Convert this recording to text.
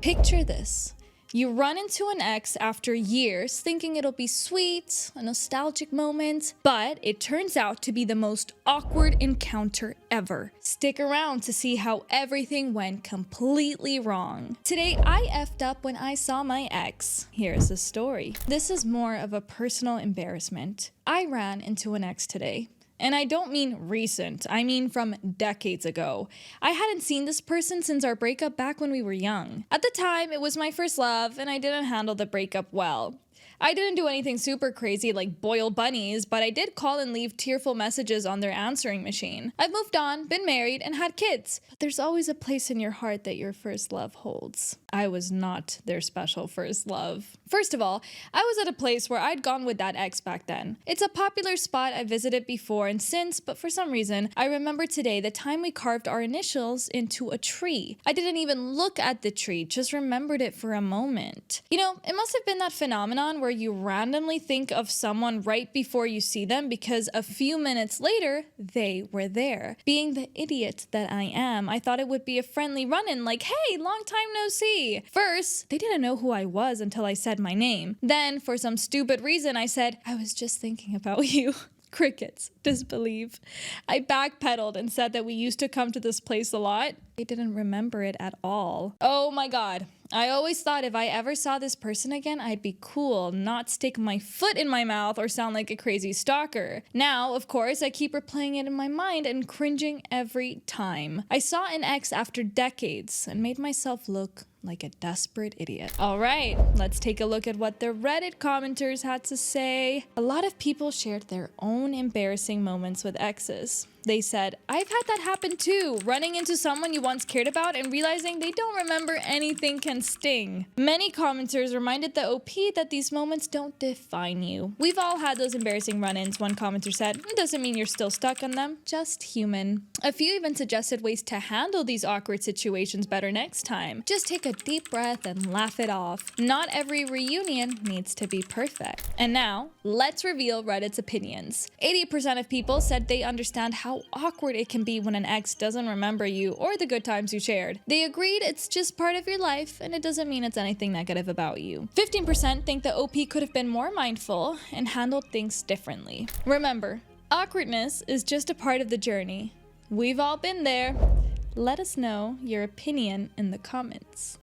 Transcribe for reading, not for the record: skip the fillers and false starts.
Picture this. You run into an ex after years thinking it'll be sweet, a nostalgic moment, but it turns out to be the most awkward encounter ever. Stick around to see how everything went completely wrong. Today, I effed up when I saw my ex. Here's the story. This is more of a personal embarrassment. I ran into an ex today. And I don't mean recent, I mean from decades ago. I hadn't seen this person since our breakup back when we were young. At the time, it was my first love, and I didn't handle the breakup well. I didn't do anything super crazy like boil bunnies, but I did call and leave tearful messages on their answering machine. I've moved on, been married, and had kids, but there's always a place in your heart that your first love holds. I was not their special first love. First of all, I was at a place where I'd gone with that ex back then. It's a popular spot I visited before and since, but for some reason, I remember today the time we carved our initials into a tree. I didn't even look at the tree, just remembered it for a moment. You know, it must have been that phenomenon where you randomly think of someone right before you see them because a few minutes later, they were there. Being the idiot that I am, I thought it would be a friendly run-in like, hey, long time no see. First, they didn't know who I was until I said my name. Then, for some stupid reason, I said, I was just thinking about you. Crickets, disbelief. I backpedaled and said that we used to come to this place a lot. They didn't remember it at all. Oh my god. I always thought if I ever saw this person again, I'd be cool, not stick my foot in my mouth or sound like a crazy stalker. Now, of course, I keep replaying it in my mind and cringing every time. I saw an ex after decades and made myself look like a desperate idiot. Alright, let's take a look at what the Reddit commenters had to say. A lot of people shared their own embarrassing moments with exes. They said, I've had that happen too. Running into someone you once cared about and realizing they don't remember anything can sting. Many commenters reminded the OP that these moments don't define you. We've all had those embarrassing run-ins, one commenter said. It doesn't mean you're still stuck on them, just human. A few even suggested ways to handle these awkward situations better next time. Just take a deep breath and laugh it off. Not every reunion needs to be perfect. And now, let's reveal Reddit's opinions. 80% of people said they understand how awkward it can be when an ex doesn't remember you or the good times you shared. They agreed it's just part of your life and it doesn't mean it's anything negative about you. 15% think the OP could have been more mindful and handled things differently. Remember, awkwardness is just a part of the journey. We've all been there. Let us know your opinion in the comments.